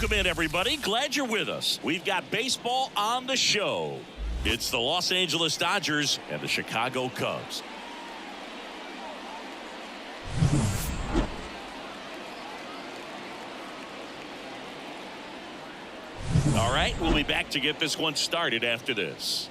Welcome in, everybody. Glad you're with us. We've got baseball on the show. It's the Los Angeles Dodgers and the Chicago Cubs. All right, we'll be back to get this one started after this.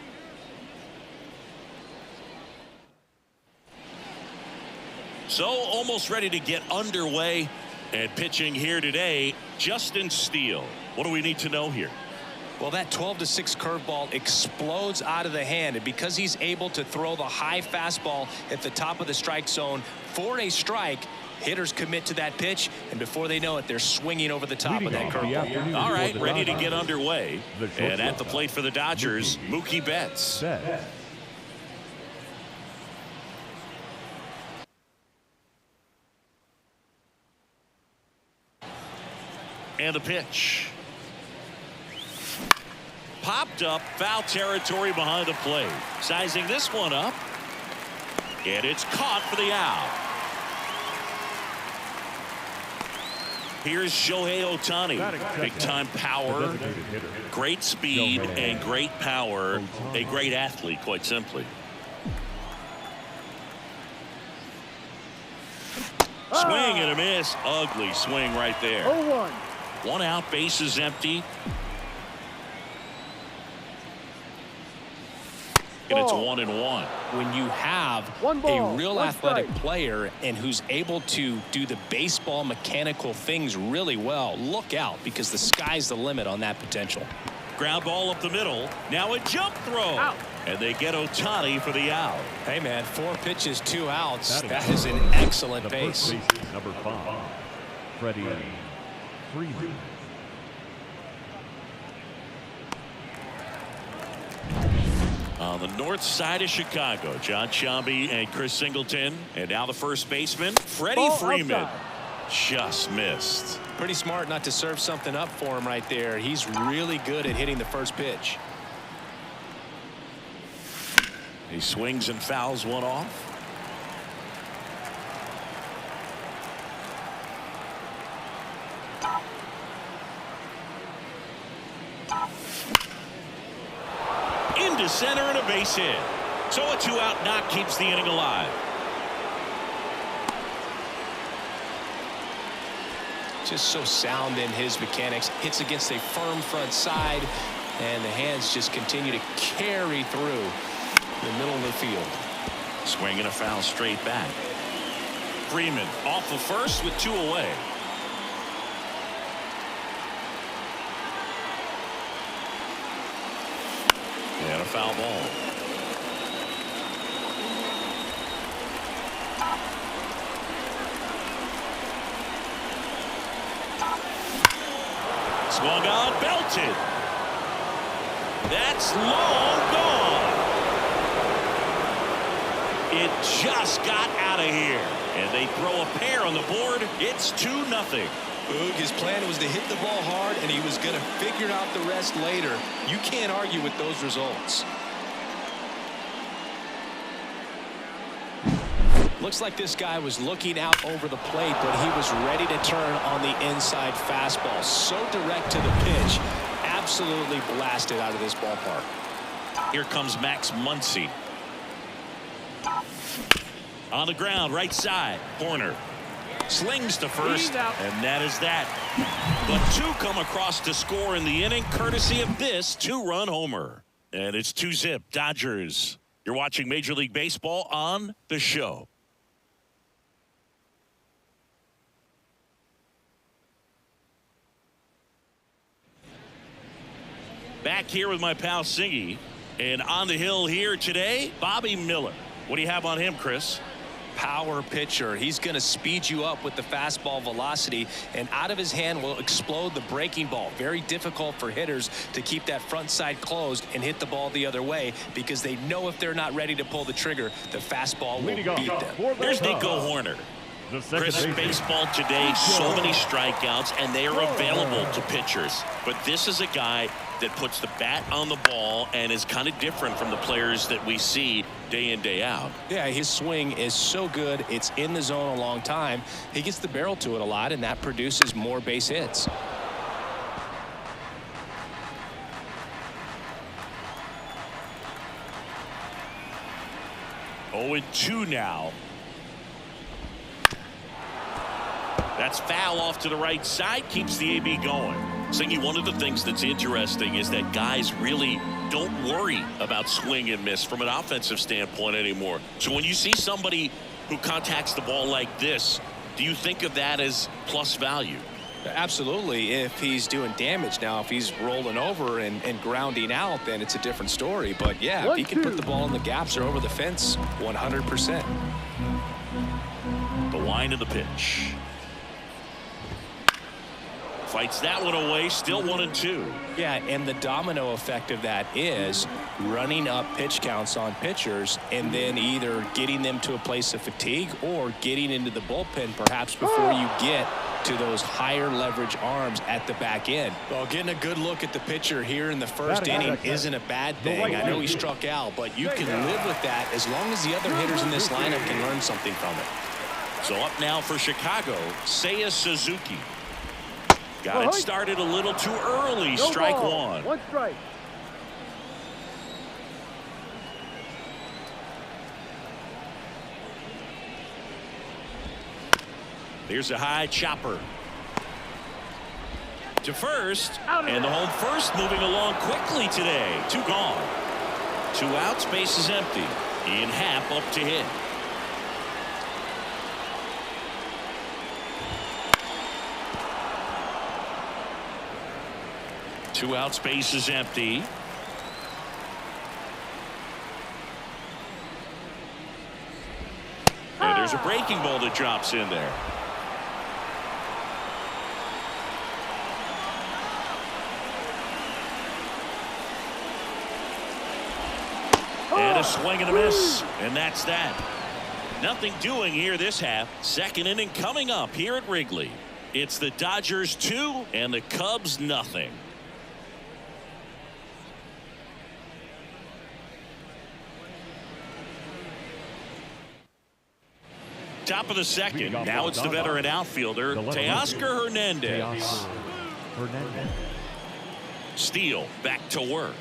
So, almost ready to get underway. And pitching here today, Justin Steele. What do we need to know here? Well, that 12-6 curveball explodes out of the hand, and because he's able to throw the high fastball at the top of the strike zone for a strike, hitters commit to that pitch, and before they know it, they're swinging over the top of that curveball. All right, ready to get underway. And at the plate for the Dodgers, Mookie Betts. And the pitch. Popped up, foul territory behind the plate. Sizing this one up. And it's caught for the out. Here's Shohei Ohtani. Big time power, great speed, and great power. A great athlete, quite simply. Swing and a miss. Ugly swing right there. 0-1. One out, base is empty. And it's 1-1. When you have a real athletic player and who's able to do the baseball mechanical things really well, look out, because the sky's the limit on that potential. Ground ball up the middle. Now a jump throw. Out. And they get Ohtani for the out. Hey, man, 4 pitches, 2 outs. That is an excellent pace. Number 5, Freddie Freeman. On the north side of Chicago, John Sciambi and Chris Singleton. And now the first baseman, Freddie Freeman. Just missed. Pretty smart not to serve something up for him right there. He's really good at hitting the first pitch. He swings and fouls one off. Into center and a base hit. So a 2-out knock keeps the inning alive. Just so sound in his mechanics. Hits against a firm front side, and the hands just continue to carry through the middle of the field. Swing and a foul straight back. Freeman off the first with 2 away. And a foul ball. Swung on, belted. That's long gone. It just got out of here. And they throw a pair on the board. It's 2-0. Boog, his plan was to hit the ball hard, and he was going to figure out the rest later. You can't argue with those results. Looks like this guy was looking out over the plate, but he was ready to turn on the inside fastball. So direct to the pitch. Absolutely blasted out of this ballpark. Here comes Max Muncy. On the ground, right side, corner. Slings to first, and that is that. But 2 come across to score in the inning, courtesy of this 2-run homer. And it's 2-zip Dodgers. You're watching Major League Baseball on the show. Back here with my pal Singy. And on the hill here today, Bobby Miller. What do you have on him, Chris? Power pitcher. He's going to speed you up with the fastball velocity, and out of his hand will explode the breaking ball. Very difficult for hitters to keep that front side closed and hit the ball the other way, because they know if they're not ready to pull the trigger, the fastball will beat them. Here's Nico Horner. Chris, baseball today, so many strikeouts, and they are available to pitchers. But this is a guy that puts the bat on the ball and is kind of different from the players that we see day in, day out. Yeah, his swing is so good. It's in the zone a long time. He gets the barrel to it a lot, and that produces more base hits. 0-2 now. That's foul off to the right side, keeps the AB going. Singy, one of the things that's interesting is that guys really don't worry about swing and miss from an offensive standpoint anymore. So when you see somebody who contacts the ball like this, do you think of that as plus value? Absolutely, if he's doing damage. Now, if he's rolling over and grounding out, then it's a different story. But yeah, if he can put the ball in the gaps or over the fence, 100%. The line of the pitch. Fights that one away, still 1-2. Yeah, and the domino effect of that is running up pitch counts on pitchers and then either getting them to a place of fatigue or getting into the bullpen perhaps before you get to those higher leverage arms at the back end. Well, getting a good look at the pitcher here in the first inning isn't a bad thing. I know he struck out, but you can live with that as long as the other hitters in this lineup can learn something from it. So up now for Chicago, Seiya Suzuki. Got it started a little too early. Strike one. One strike. Here's a high chopper to first, and the home first moving along quickly today. Two gone. 2 outs, base is empty. Ian Happ up to hit. Two outs, base is empty. And there's a breaking ball that drops in there. And a swing and a miss, and that's that. Nothing doing here this half. Second inning coming up here at Wrigley. It's the Dodgers 2 and the Cubs nothing. Top of the second. Now it's the veteran outfielder, Teoscar Hernandez. Steele back to work.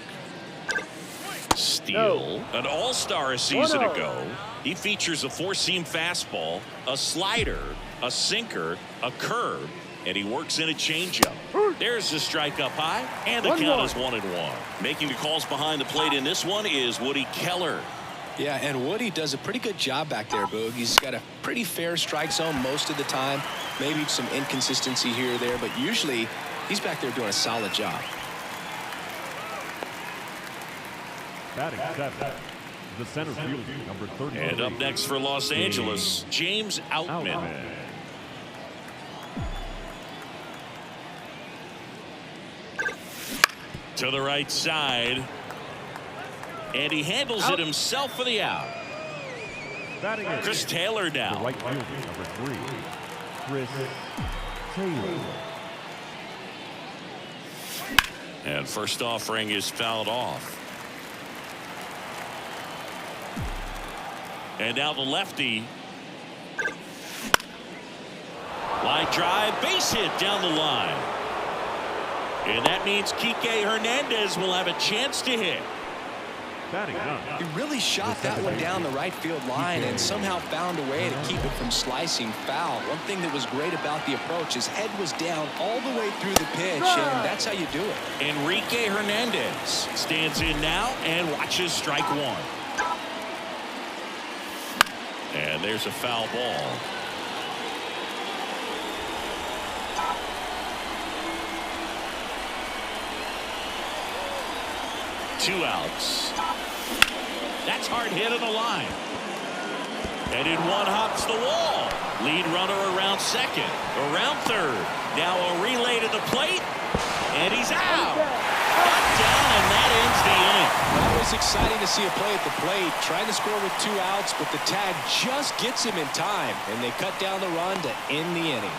Steele, an all-star a season ago. He features a four-seam fastball, a slider, a sinker, a curve, and he works in a changeup. There's the strike up high, and the count is 1-1. Making the calls behind the plate in this one is Woody Keller. Yeah, and Woody does a pretty good job back there, Boog. He's got a pretty fair strike zone most of the time. Maybe some inconsistency here or there, but usually he's back there doing a solid job. Batting seventh, the center fielder, number 30. And up next for Los Angeles, James Outman. To the right side. And he handles it himself for the out. Chris Taylor now. The right fielder, number 3, Chris Taylor. And first offering is fouled off. And now the lefty. Line drive, base hit down the line. And that means Kike Hernandez will have a chance to hit. He really shot that one down the right field line and somehow found a way to keep it from slicing foul. One thing that was great about the approach, his head was down all the way through the pitch, and that's how you do it. Enrique Hernandez stands in now and watches strike one. And there's a foul ball. Two outs. That's hard hit on the line. And in one hops the wall. Lead runner around second, around third. Now a relay to the plate. And he's out. Cut down, and that ends the inning. That was exciting to see a play at the plate. Trying to score with 2 outs, but the tag just gets him in time. And they cut down the run to end the inning.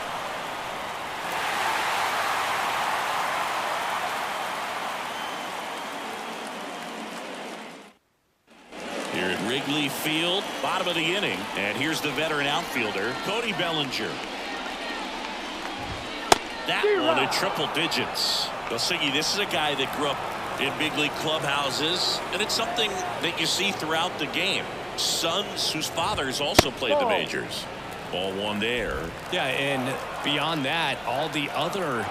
Here at Wrigley Field, bottom of the inning. And here's the veteran outfielder, Cody Bellinger. That one in triple digits. Siggy, this is a guy that grew up in big league clubhouses, and it's something that you see throughout the game. Sons whose fathers also played the majors. Ball one there. Yeah, and beyond that, all the other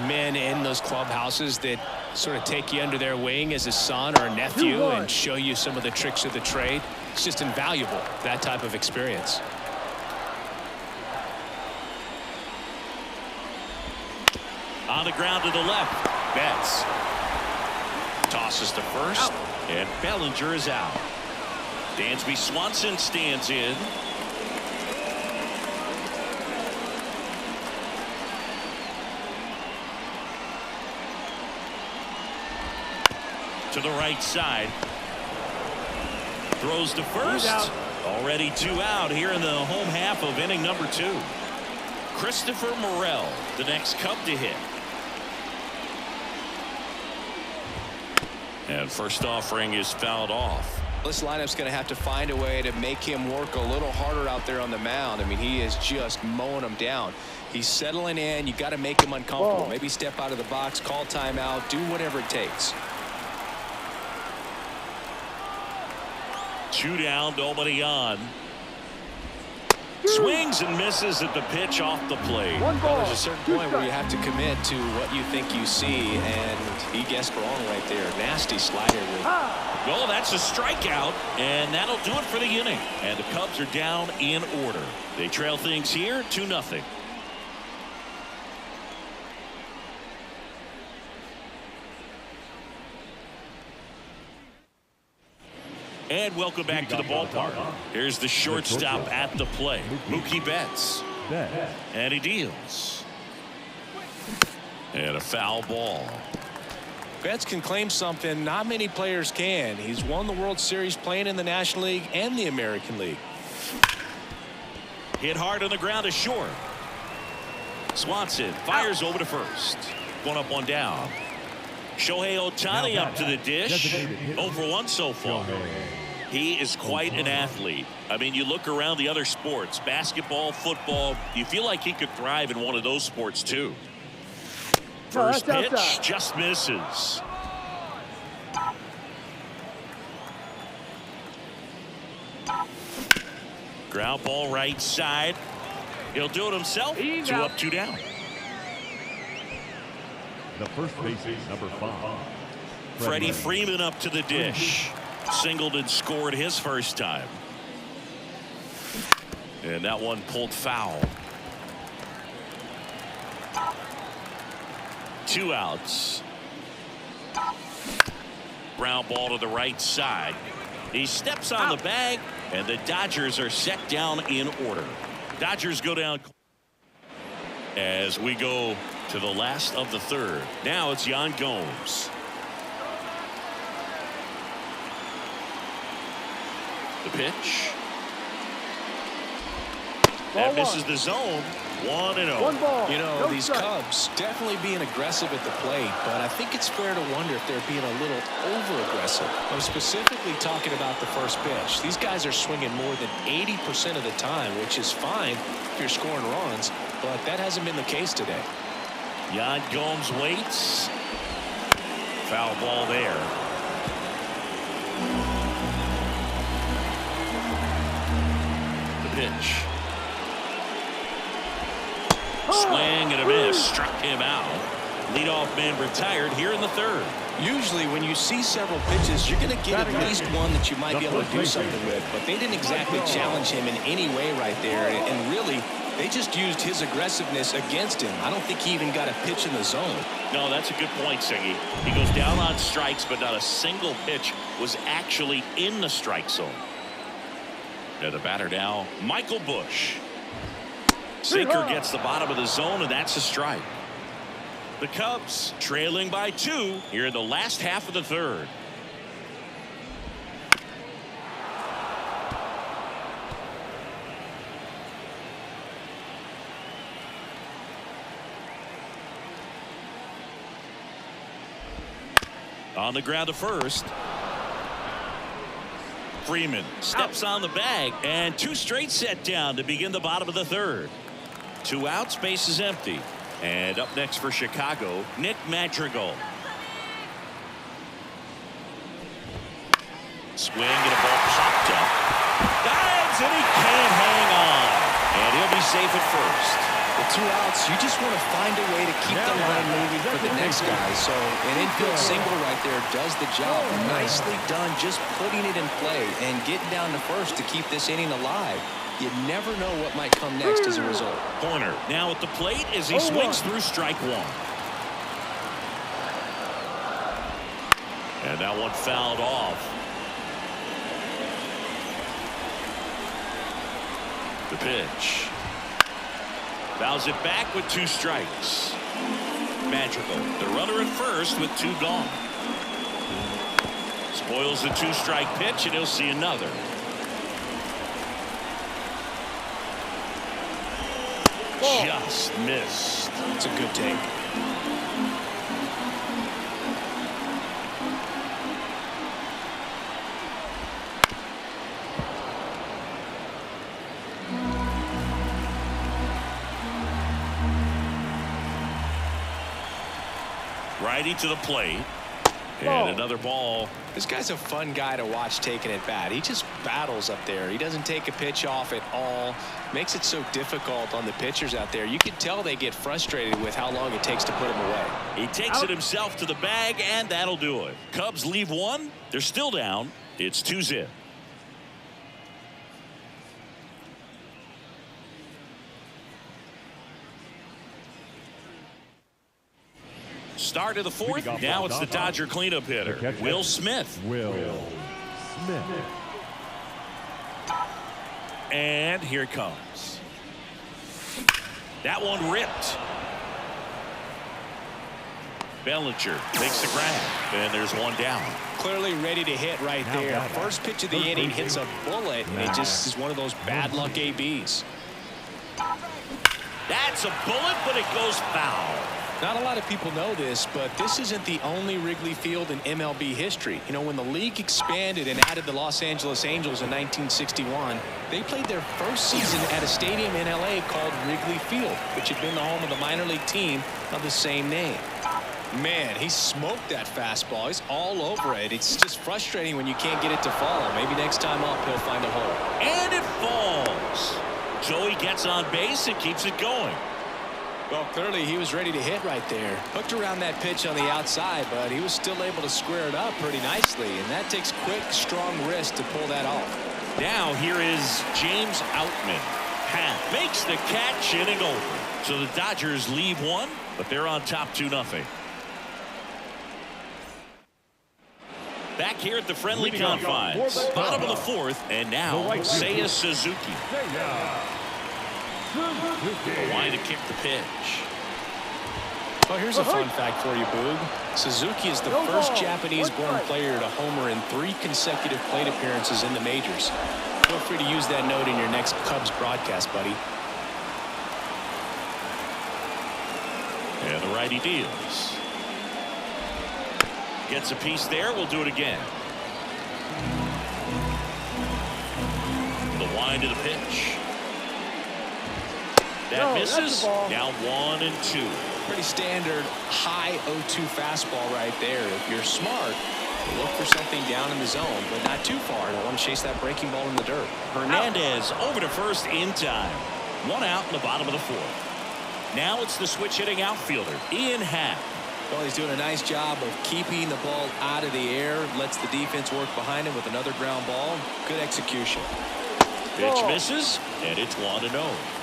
men in those clubhouses that sort of take you under their wing as a son or a nephew and show you some of the tricks of the trade. It's just invaluable, that type of experience. On the ground to the left. Betts tosses to first, and Bellinger is out. Dansby Swanson stands in. To the right side. Throws to first. Already 2 out here in the home half of inning number 2. Christopher Morel, the next Cub to hit. And first offering is fouled off. This lineup's going to have to find a way to make him work a little harder out there on the mound. I mean, he is just mowing them down. He's settling in. You got to make him uncomfortable. Maybe step out of the box, call timeout, do whatever it takes. 2 down, nobody on. Swings and misses at the pitch off the plate. Well, there's a certain point where you have to commit to what you think you see, and he guessed wrong right there. Nasty slider. Well, that's a strikeout, and that'll do it for the inning. And the Cubs are down in order. They trail things here 2-0. And welcome back to the ballpark. Here's the shortstop at the plate, Mookie Betts. And he deals. And a foul ball. Betts can claim something not many players can. He's won the World Series playing in the National League and the American League. Hit hard on the ground to short. Swanson fires over to first. 1 up, 1 down. Shohei Ohtani up to the dish. 0 for 1 so far. He is quite an athlete. I mean, you look around the other sports, basketball, football, you feel like he could thrive in one of those sports too. First pitch just misses. Ground ball right side. He'll do it himself. 2 up, 2 down. The first baseman, number 5. Freddie Freeman up to the dish. Singled and scored his first time. And that one pulled foul. 2 outs. Ground ball to the right side. He steps on the bag, and the Dodgers are set down in order. Dodgers go down as we go to the last of the 3rd. Now it's Yan Gomes. The pitch. That misses the zone. 1-0. You know, these Cubs definitely being aggressive at the plate, but I think it's fair to wonder if they're being a little over-aggressive. I'm specifically talking about the first pitch. These guys are swinging more than 80% of the time, which is fine if you're scoring runs, but that hasn't been the case today. Yan Gomes waits. Foul ball there. The pitch. Swing and a miss. Struck him out. Leadoff man retired here in the 3rd. Usually when you see several pitches, you're going to get at least one that you might be able to do something with, but they didn't exactly challenge him in any way right there, and really they just used his aggressiveness against him. I don't think he even got a pitch in the zone. No, that's a good point, Siggy. He goes down on strikes, but not a single pitch was actually in the strike zone. And the batter now, Michael Busch. Sinker gets the bottom of the zone, and that's a strike. The Cubs trailing by 2 here in the last half of the 3rd. On the ground to first. Freeman steps on the bag, and 2 straight set down to begin the bottom of the 3rd. 2 outs, base is empty. And up next for Chicago, Nick Madrigal. Swing and a ball popped popped up. Dives, and he can't hang on. And he'll be safe at first. With 2 outs, you just want to find a way to keep the line moving for the next guy. So an infield single right there does the job. Nicely done, just putting it in play and getting down to first to keep this inning alive. You never know what might come next as a result. Corner now at the plate as he swings through strike 1. And that one fouled off. The pitch. Fouls it back with 2 strikes. Magical. The runner at first with 2 gone. Spoils the 2-strike pitch, and he'll see another. Just missed. It's a good take. Righty to the plate. And another ball. This guy's a fun guy to watch taking at bat. He just battles up there. He doesn't take a pitch off at all. Makes it so difficult on the pitchers out there. You can tell they get frustrated with how long it takes to put him away. He takes it himself to the bag, and that'll do it. Cubs leave 1. They're still down. It's 2-0. Start of the 4th. Now it's the Dodger cleanup hitter, Will Smith. And here it comes. That one ripped. Bellinger makes the grab, and there's 1 down. Clearly ready to hit right there. First pitch of the inning hits a bullet, and it just is one of those bad luck ABs. That's a bullet, but it goes foul. Not a lot of people know this, but this isn't the only Wrigley Field in MLB history. You know, when the league expanded and added the Los Angeles Angels in 1961, they played their first season at a stadium in LA called Wrigley Field, which had been the home of the minor league team of the same name. Man, he smoked that fastball. He's all over it. It's just frustrating when you can't get it to fall. Maybe next time up he'll find a hole. And it falls. So he gets on base and keeps it going. Well, clearly he was ready to hit right there. Hooked around that pitch on the outside, but he was still able to square it up pretty nicely, and that takes quick, strong wrist to pull that off. Now here is James Outman. Half makes the catch, inning over. So the Dodgers leave 1, but they're on top 2-0. Back here at the friendly confines. Bottom of the 4th, and now Seiya Suzuki. The line to kick the pitch. Well, here's a fun fact for you, Boog. Suzuki is the first Japanese-born player to homer in 3 consecutive plate appearances in the majors. Feel free to use that note in your next Cubs broadcast, buddy. And the righty deals. Gets a piece there. We'll do it again. The wind to the pitch. That misses. Now 1-2. Pretty standard high 0-2 fastball right there. If you're smart, look for something down in the zone, but not too far. Don't want to chase that breaking ball in the dirt. Hernandez over to first in time. 1 out in the bottom of the 4th. Now it's the switch hitting outfielder, Ian Happ. Well, he's doing a nice job of keeping the ball out of the air. Lets the defense work behind him with another ground ball. Good execution. Pitch misses, and it's 1-0.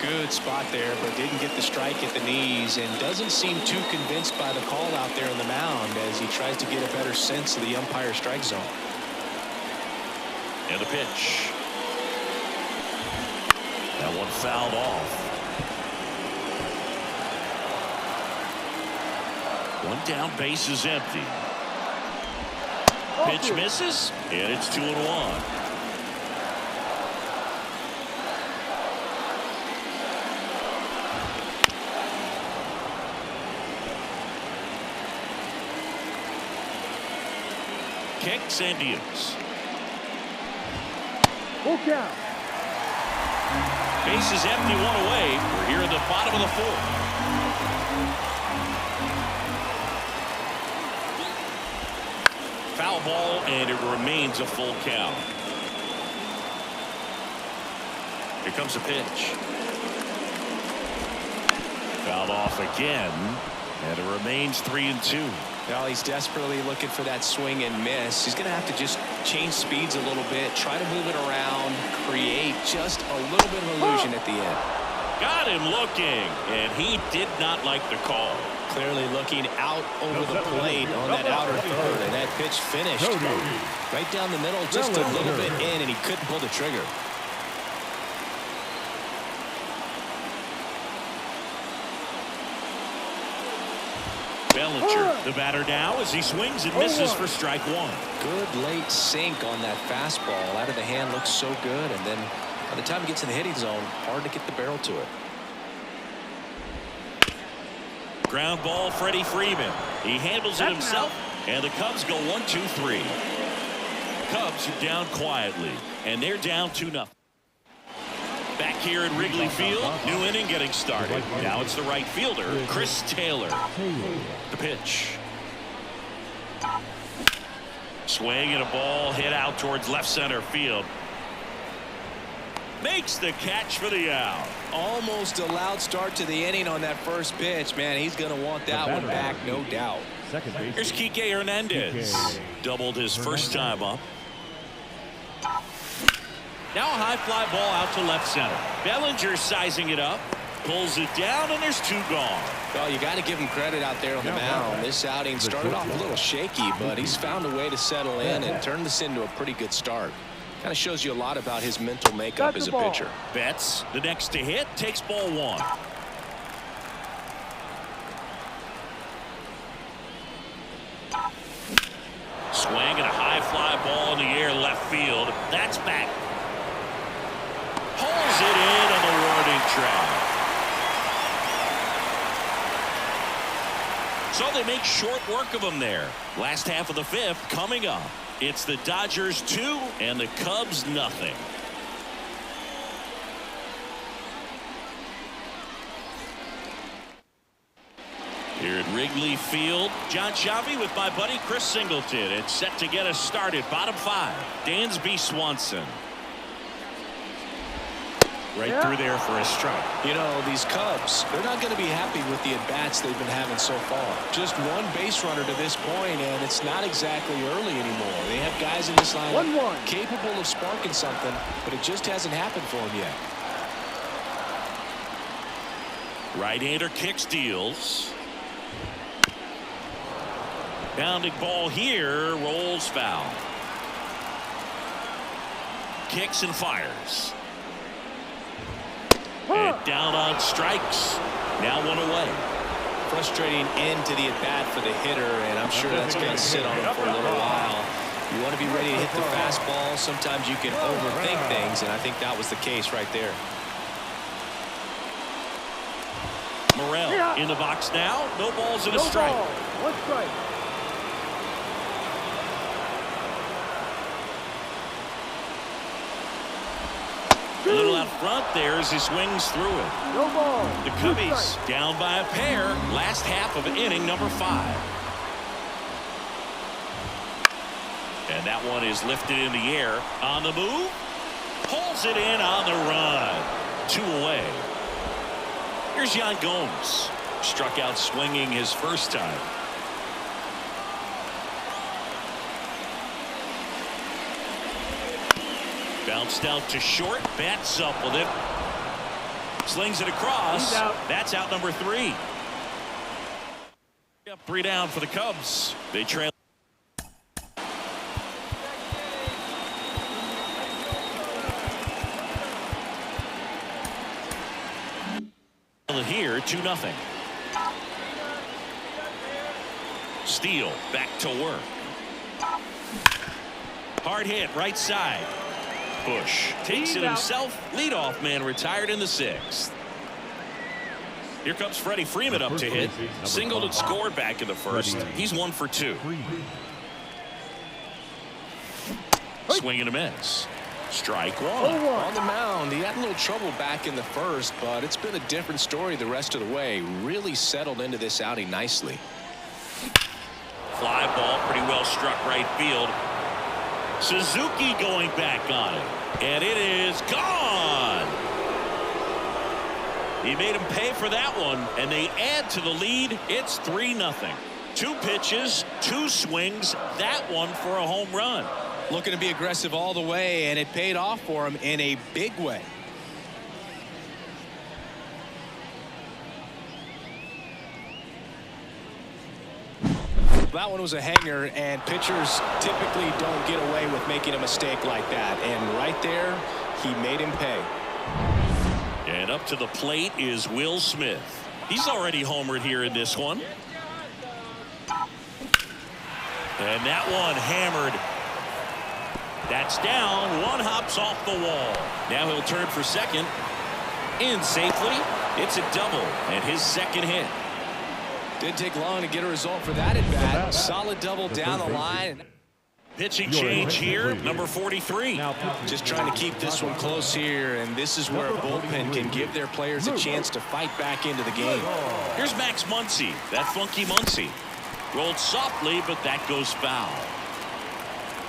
Good spot there, but didn't get the strike at the knees, and doesn't seem too convinced by the call out there on the mound as he tries to get a better sense of the umpire strike zone. And the pitch. That one fouled off. 1 down, base is empty. Pitch misses, and it's 2-1. Kicks and deals. Full count. Base is empty, 1 away. We're here at the bottom of the 4th. Foul ball, and it remains a full count. Here comes a pitch. Fouled off again, and it remains 3-2. Well, he's desperately looking for that swing and miss. He's going to have to just change speeds a little bit, try to move it around, create just a little bit of illusion at the end. Got him looking, and he did not like the call. Clearly looking out over the plate on that outer third, and that pitch finished right down the middle, just a little bit in, and he couldn't pull the trigger. Bellinger, the batter now, as he swings and misses for strike one. Good late sink on that fastball. Out of the hand looks so good, and then by the time he gets in the hitting zone, hard to get the barrel to it. Ground ball, Freddie Freeman. He handles it himself, and the Cubs go 1-2-3. Cubs are down quietly, and they're down 2-0. Back here at Wrigley Field, new inning getting started. Now it's the right fielder, Chris Taylor. The pitch. Swing and a ball hit out towards left center field. Makes the catch for the out. Almost a loud start to the inning on that first pitch. Man, he's going to want that one back, no doubt. Here's Kike Hernandez. Doubled his first time up. Now a high fly ball out to left center. Bellinger sizing it up. Pulls it down, and there's 2 gone. Well, you got to give him credit out there on the mound. This outing started off a little shaky, but he's found a way to settle in and turn this into a pretty good start. Kind of shows you a lot about his mental makeup as a pitcher. Betts, the next to hit, takes ball 1. Swing and a high fly ball in the air left field. That's back. Pulls it in on the warning track. So they make short work of him there. Last half of the 5th coming up. It's the Dodgers 2 and the Cubs nothing. Here at Wrigley Field, John Sciambi with my buddy Chris Singleton. It's set to get us started. Bottom 5, Dansby Swanson. Right through there for a strike. You know, these Cubs, they're not going to be happy with the at-bats they've been having so far. Just one base runner to this point, and it's not exactly early anymore. They have guys in this lineup capable of sparking something, but it just hasn't happened for them yet. Right-hander kicks, deals. Bounding ball here, rolls foul. Kicks and fires. And down on strikes. Now 1 away. Frustrating end to the at-bat for the hitter, and I'm sure that's going to sit on him for a little while. You want to be ready to hit the fastball. Sometimes you can overthink things, and I think that was the case right there. Morel in the box now. No balls and a strike. 1 strike. A little out front there as he swings through it. No ball. The Cubbies down by a pair. Last half of inning number 5. And that one is lifted in the air. On the move. Pulls it in on the run. 2 away. Here's Yan Gomes. Struck out swinging his first time. Bounced out to short. Bats up with it. Slings it across. That's out number 3. Up 3 down for the Cubs. They trail. Here 2-0. Steele back to work. Hard hit right side. Bush takes it himself. Leadoff man retired in the 6th. Here comes Freddie Freeman up to hit. Singled and scored back in the 1st. He's 1 for 2. Swing and a miss. Strike 1. On the mound, he had a little trouble back in the 1st, but it's been a different story the rest of the way. Really settled into this outing nicely. Fly ball pretty well struck right field. Suzuki going back on it. And it is gone. He made him pay for that one, and they add to the lead. It's 3-0. 2 pitches, 2 swings, that one for a home run. Looking to be aggressive all the way, and it paid off for him in a big way. That one was a hanger, and pitchers typically don't get away with making a mistake like that. And right there, he made him pay. And up to the plate is Will Smith. He's already homered here in this one. And that one hammered. That's down. One hops off the wall. Now he'll turn for second. In safely. It's a double and his second hit. Didn't take long to get a result for that at bat. Solid double down the line. Pitching change here, number 43. Just trying to keep this one close here, and this is where a bullpen can give their players a chance to fight back into the game. Here's Max Muncy, that funky Muncy. Rolled softly, but that goes foul.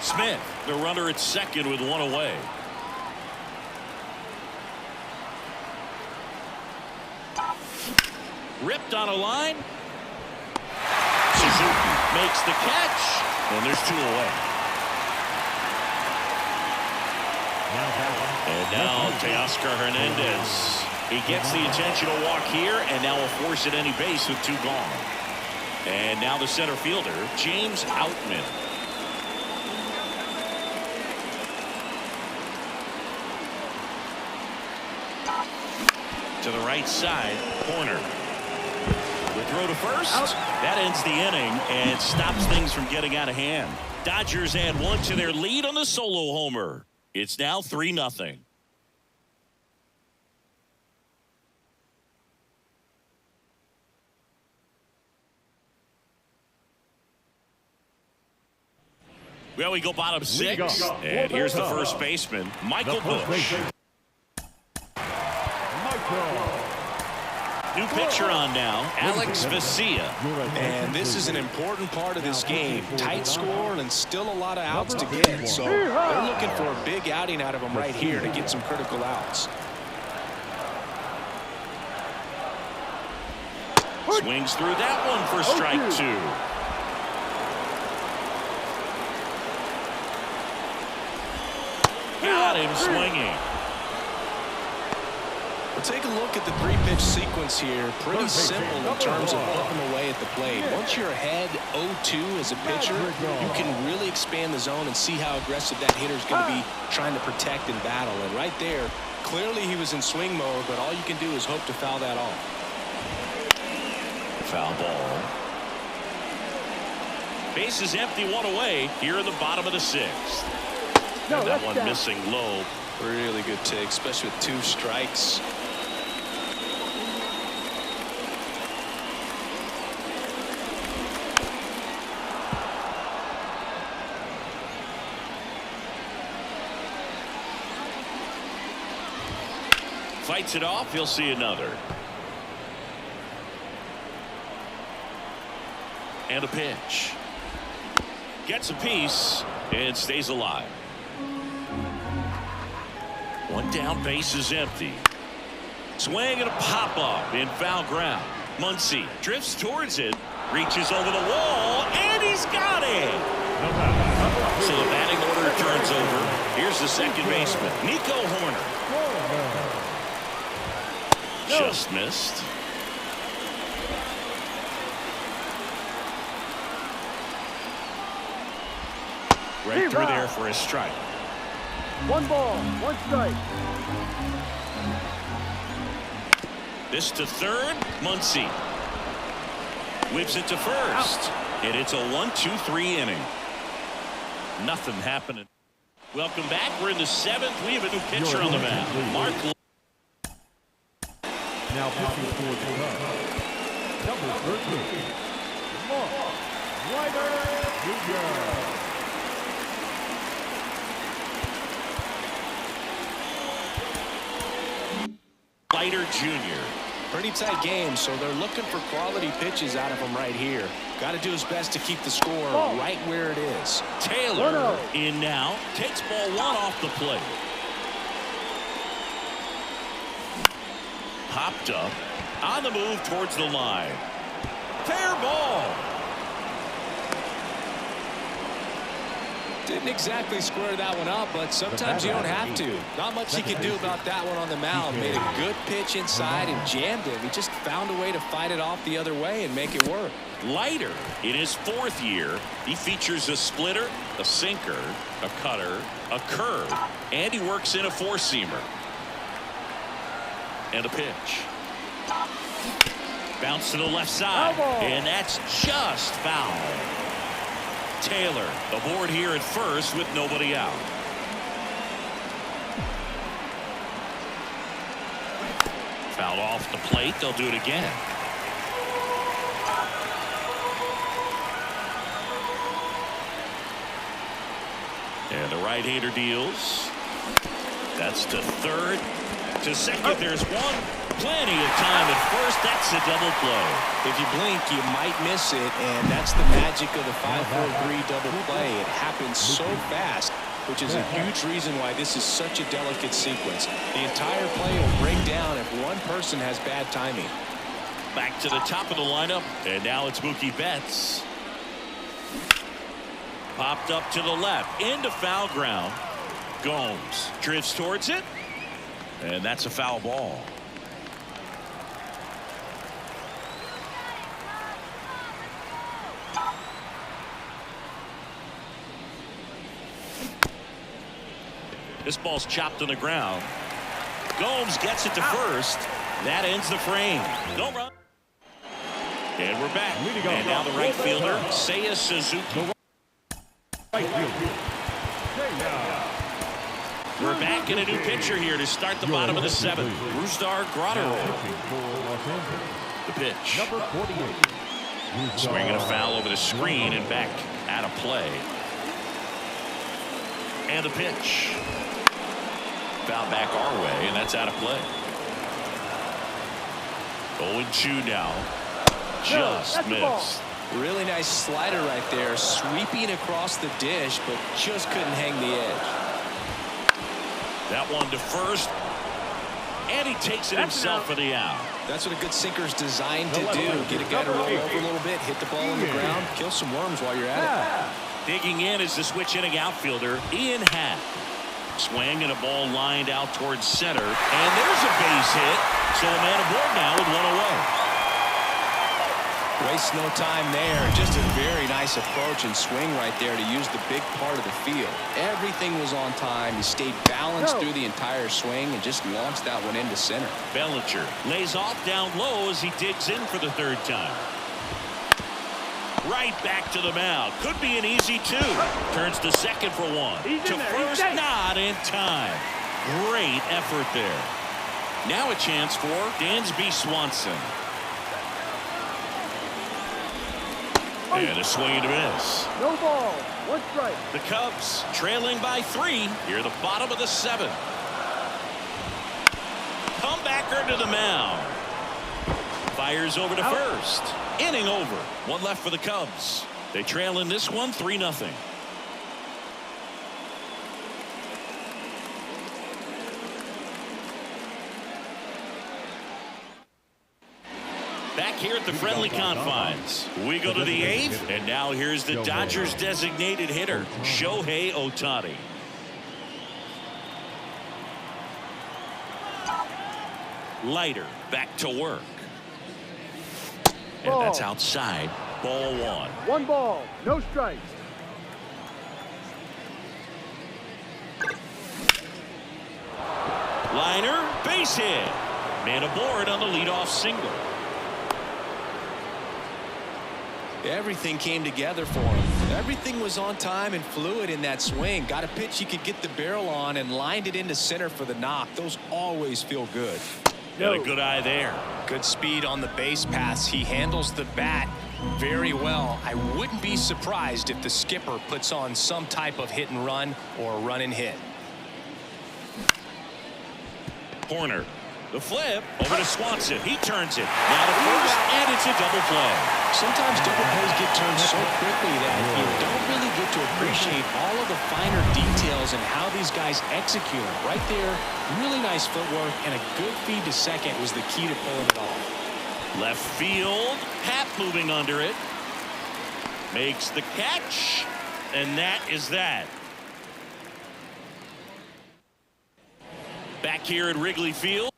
Smith, the runner at second with one away. Ripped on a line. Suzuki makes the catch, and there's 2 away. And now Teoscar Hernandez. He gets the intentional walk here, and now will force at any base with 2 gone. And now the center fielder, James Outman. To the right side, corner. The throw to first. That ends the inning and stops things from getting out of hand. Dodgers add 1 to their lead on the solo homer. It's now 3-0. Well, we go bottom 6, and here's the first baseman, Michael Busch. New pitcher on now, Alex Vesia. And this is an important part of this game. Tight score and still a lot of outs to get. So they're looking for a big outing out of him right here to get some critical outs. Swings through that one for strike 2. Got him swinging. We'll take a look at the 3-pitch sequence here. Pretty simple in terms of putting away at the plate. Once you're ahead 0-2 as a pitcher, you can really expand the zone and see how aggressive that hitter is going to be trying to protect and battle. And right there, clearly he was in swing mode, but all you can do is hope to foul that off. Foul ball. Base is empty, 1 away here in the bottom of the 6th. And that one missing low. Really good take, especially with 2 strikes. Fights it off. He'll see another. And a pitch. Gets a piece and stays alive. 1 down, base is empty. Swing and a pop up in foul ground. Muncy drifts towards it, reaches over the wall, and he's got it. So the batting order turns over. Here's the second baseman, Nico Horner. Just missed. Right through there for a strike. 1 ball, 1 strike. This to third, Muncy. Whips it to first. And it's a 1-2-3 inning. Nothing happening. Welcome back. We're in the 7th. We have a new pitcher on the mound. Mark. Now pitching for the number 13. Mark Ryder Jr. Ryder Jr. Pretty tight game, so they're looking for quality pitches out of him right here. Got to do his best to keep the score right where it is. Taylor in now. Takes ball 1 off the plate. Popped up. On the move towards the line. Fair ball. Didn't exactly square that one up, but sometimes you don't have to. Not much he can do about that one on the mound. Made a good pitch inside and jammed him. He just found a way to fight it off the other way and make it work. Leiter, in his 4th year, he features a splitter, a sinker, a cutter, a curve, and he works in a 4-seamer. And a pitch. Bounce to the left side, and that's just foul. Taylor aboard here at first with nobody out. Fouled off the plate. They'll do it again. And the right-hander deals. That's to third. To second, there's one. Plenty of time at first. That's a double play. If you blink, you might miss it, and that's the magic of the 5-4-3 double play. It happens so fast, which is a huge reason why this is such a delicate sequence. The entire play will break down if one person has bad timing. Back to the top of the lineup, and now it's Mookie Betts. Popped up to the left, into foul ground. Gomes drifts towards it, and that's a foul ball. This ball's chopped on the ground. Gomes gets it to first. That ends the frame. No run. And we're back. And now the right fielder, Seiya Suzuki. We're back in a new pitcher here to start the bottom of the 7th. Rusdar Grotterol. The pitch. Swinging a foul over the screen and back out of play. And the pitch. Foul back our way, and that's out of play. 0-2 now. Just missed. Really nice slider right there, sweeping across the dish, but just couldn't hang the edge. That one to first, and he takes it himself for the out. That's what a good sinker's designed to do. Get a guy to roll over a little bit, hit the ball on the ground, kill some worms while you're at it. Digging in is the switch-hitting outfielder, Ian Happ. Swing and a ball lined out towards center, and there's a base hit. So a man aboard now with one away. Waste no time there. Just a very nice approach and swing right there to use the big part of the field. Everything was on time. He stayed balanced through the entire swing and just launched that one into center. Bellinger lays off down low as he digs in for the 3rd time. Right back to the mound. Could be an easy 2. Turns to second for 1. To first, not in time. Great effort there. Now a chance for Dansby Swanson. And a swing and a miss. No ball. 1 strike. The Cubs trailing by 3 here at the bottom of the 7th. Comebacker to the mound. Fires over to first. Inning over. 1 left for the Cubs. They trail in this one 3-0. Back here at the friendly confines. We go to the 8th, and now here's the Dodgers designated hitter, Shohei Ohtani. Leiter back to work. And that's outside. Ball 1. 1 ball. No strikes. Liner, base hit. Man aboard on the leadoff single. Everything came together for him. Everything was on time and fluid in that swing. Got a pitch he could get the barrel on and lined it into center for the knock. Those always feel good. Got a good eye there. Good speed on the base pass. He handles the bat very well. I wouldn't be surprised if the skipper puts on some type of hit and run or run and hit. Corner The flip over to Swanson. He turns it. Now to first, and it's a double play. Sometimes double plays get turned so quickly that you don't really get to appreciate all of the finer details and how these guys execute them. Right there, really nice footwork, and a good feed to second was the key to pulling it off. Left field, Happ moving under it. Makes the catch, and that is that. Back here at Wrigley Field.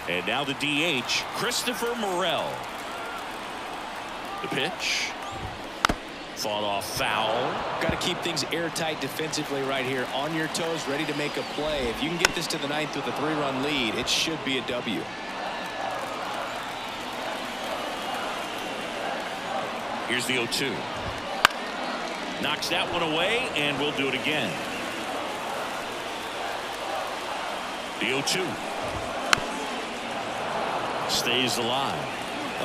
And now the DH, Christopher Morel. The pitch. Fought off foul. Got to keep things airtight defensively right here. On your toes, ready to make a play. If you can get this to the ninth with a 3-run lead, it should be a W. Here's the 0-2. Knocks that one away, and we'll do it again. The 0-2. Stays alive.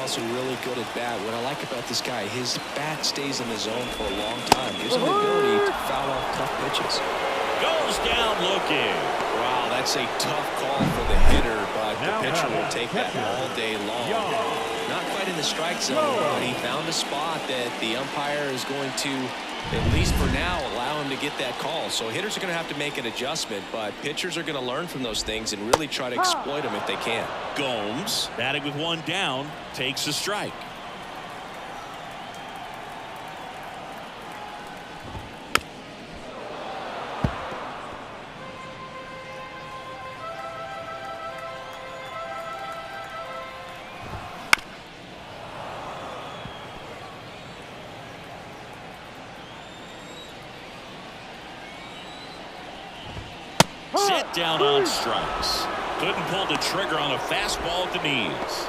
Also really good at bat. What I like about this guy, his bat stays in the zone for a long time. Gives him the ability to foul off tough pitches. Goes down looking. Wow, that's a tough call for the hitter, but the pitcher will take that all day long. Not quite in the strike zone, but he found a spot that the umpire is going to, at least for now, allow him to get that call. So hitters are going to have to make an adjustment, but pitchers are going to learn from those things and really try to exploit them if they can. Gomes, batting with one down, takes a strike. Set down on strikes. Couldn't pull the trigger on a fastball at the knees.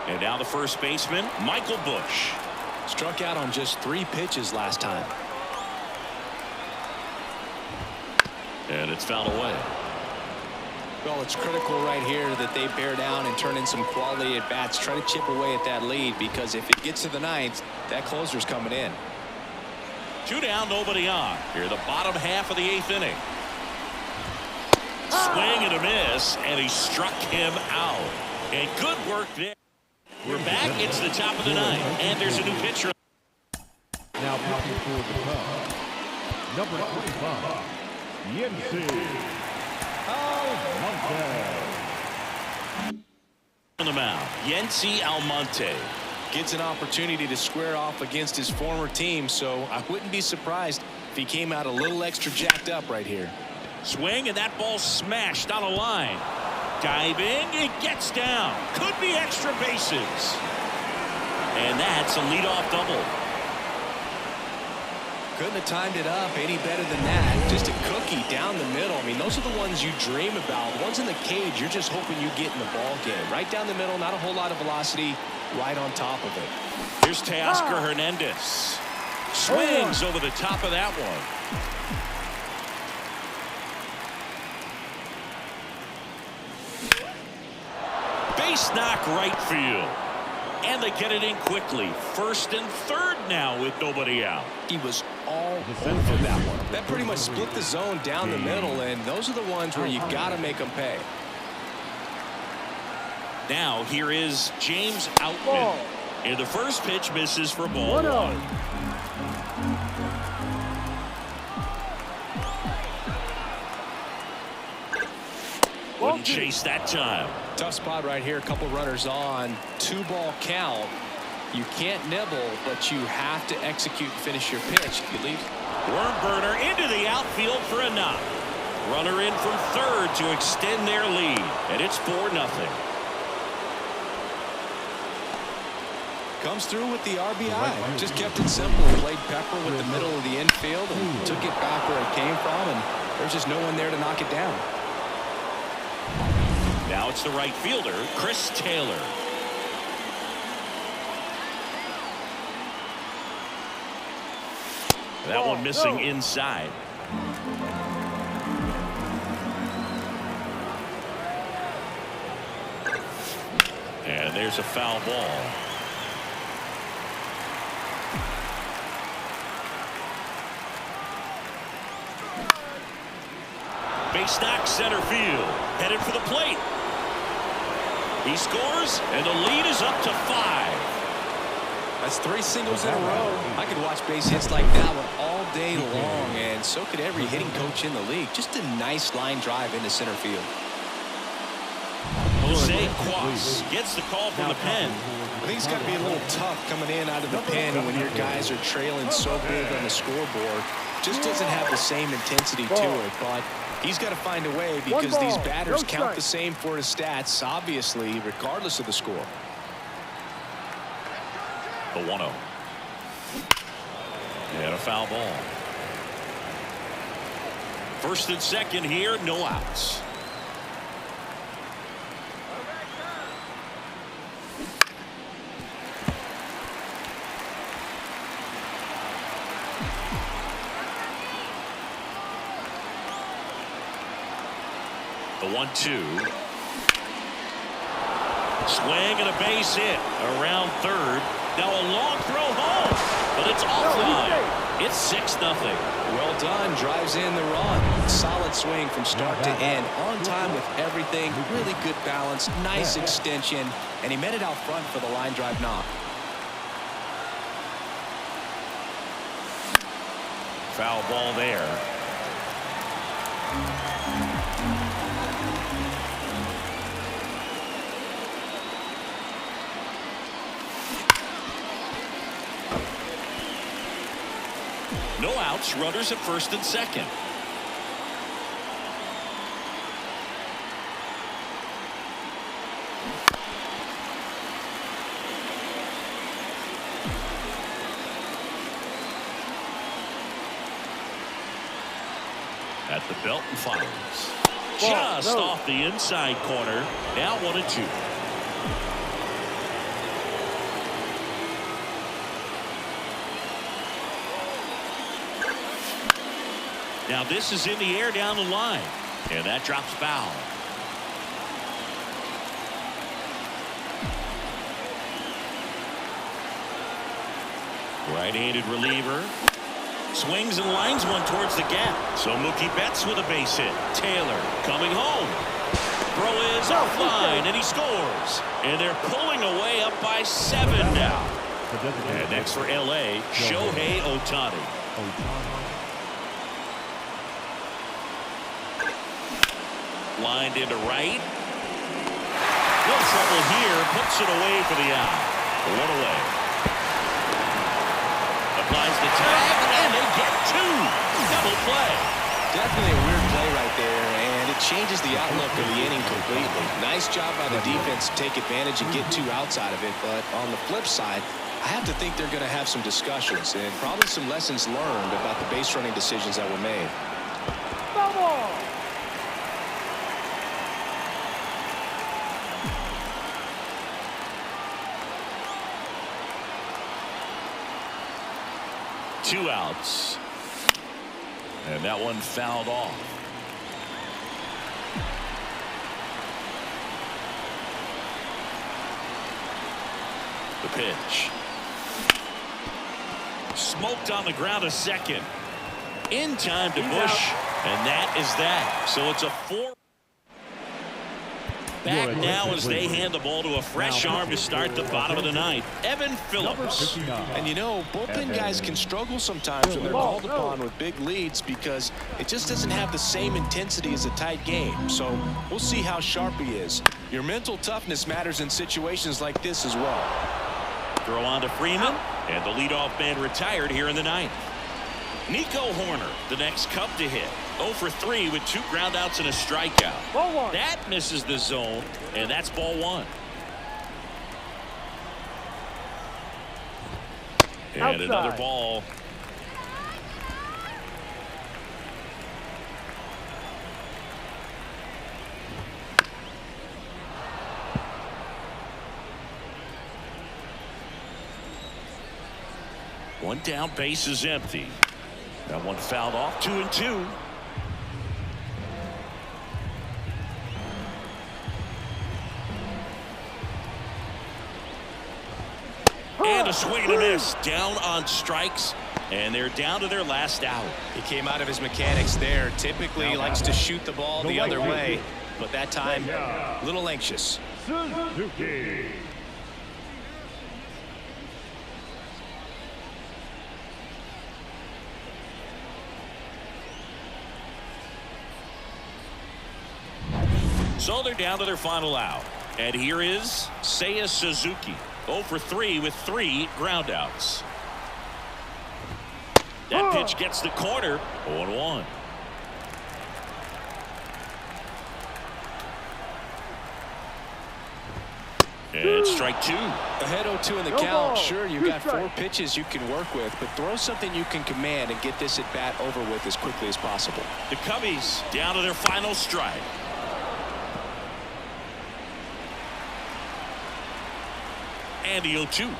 And now the first baseman, Michael Bush. Struck out on just 3 pitches last time. And it's fouled away. Well, it's critical right here that they bear down and turn in some quality at bats. Try to chip away at that lead, because if it gets to the ninth, that closer's coming in. 2 down, nobody on. Here, the bottom half of the 8th inning. Swing and a miss, and he struck him out. And good work there. We're back. It's the top of the 9th, and there's a new pitcher. Now pitching for the Cubs, number 25, Yency Almonte. On the mound, Yency Almonte. Gets an opportunity to square off against his former team, so I wouldn't be surprised if he came out a little extra jacked up right here. Swing, and that ball smashed on a line. Diving, it gets down. Could be extra bases. And that's a leadoff double. Couldn't have timed it up any better than that. Just a cookie down the middle. I mean, those are the ones you dream about. The ones in the cage, you're just hoping you get in the ball game. Right down the middle, not a whole lot of velocity. Right on top of it. Here's Teoscar Hernandez. Swings over the top of that one. Base knock right field. And they get it in quickly. 1st and 3rd now with nobody out. He was all over that one. That pretty much split the zone down the middle, and those are the ones where you got to make them pay. Now here is James Outman. And the first pitch misses for ball 1. Wouldn't chase that time. Tough spot right here. A couple runners on. 2-ball count. You can't nibble, but you have to execute and finish your pitch. You leave. Worm burner into the outfield for a knock. Runner in from 3rd to extend their lead. And it's 4-0. Comes through with the RBI. Just kept it simple. Played pepper with the middle of the infield and took it back where it came from, and there's just no one there to knock it down. Now it's the right fielder, Chris Taylor. That one missing inside. And there's a foul ball. Base knock center field. Headed for the plate. He scores, and the lead is up to 5. That's 3 singles in a row. I could watch base hits like that one all day long, and so could every hitting coach in the league. Just a nice line drive into center field. Jose Quas gets the call from the pen. I think it's got to be a little tough coming in out of the pen when your guys are trailing so big on the scoreboard. Just doesn't have the same intensity to it, but he's got to find a way because these batters count the same for his stats, obviously, regardless of the score. The 1-0. And a foul ball. First and second here, no outs. The 1-2. Swing and a base hit around third. Now a long throw home, but it's offline. It's 6-0. Well done. Drives in the run. Solid swing from start to end. On time with everything. Really good balance. Nice extension. And he met it out front for the line drive knock. Foul ball there. No outs, runners at first and second. At the belt and fires. Just off the inside corner. Now 1-2. Now this is in the air down the line, and that drops foul. Right-handed reliever. Swings and lines one towards the gap. So Mookie Betts with a base hit. Taylor coming home. Throw is offline, and he scores. And they're pulling away up by 7 now. And next for L.A., Shohei Ohtani. Lined into right. No trouble here. Puts it away for the out. 1 away. Applies the tag, and they get 2. Double play. Definitely a weird play right there, and it changes the outlook of the inning completely. Nice job by the defense to take advantage and get 2 outs out of it, but on the flip side, I have to think they're going to have some discussions and probably some lessons learned about the base running decisions that were made. Two outs. And that one fouled off. The pitch. Smoked on the ground a second. In time to Bush. And that is that. So it's a 4. Back now as they hand the ball to a fresh arm to start the bottom of the ninth. Evan Phillips. And you know, bullpen guys can struggle sometimes when they're called upon with big leads because it just doesn't have the same intensity as a tight game. So we'll see how sharp he is. Your mental toughness matters in situations like this as well. Throw on to Freeman, and the leadoff man retired here in the ninth. Nico Horner, the next Cub to hit. 0 for 3 with 2 groundouts and a strikeout. Ball 1. That misses the zone, and that's ball 1. And Outside. another ball. One down, base is empty. That one fouled off. 2-2. And a swing and a miss. Down on strikes. And they're down to their last out. He came out of his mechanics there. Typically he likes to shoot the ball the other way, but that time a little anxious. Suzuki. So they're down to their final out. And here is Seiya Suzuki. 0 for 3 with 3 groundouts. That pitch gets the corner. 0-1. And strike 2. Ahead 0-2 in the No count. ball. Sure, you've Two got 4 strikes. pitches you can work with, but throw something you can command and get this at bat over with as quickly as possible. The Cubbies down to their final strike. And the 0-2.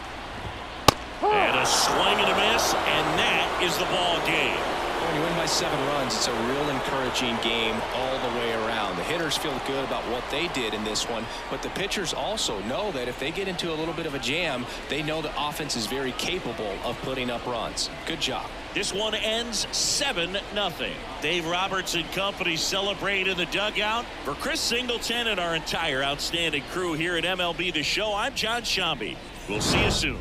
And a swing and a miss, and that is the ball game. When you win by 7 runs, it's a real encouraging game all the way around. The hitters feel good about what they did in this one, but the pitchers also know that if they get into a little bit of a jam, they know the offense is very capable of putting up runs. Good job. This one ends 7-0. Dave Roberts and company celebrate in the dugout. For Chris Singleton and our entire outstanding crew here at MLB The Show, I'm John Shambi. We'll see you soon.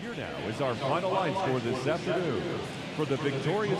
Here now is our final line score this afternoon for the victorious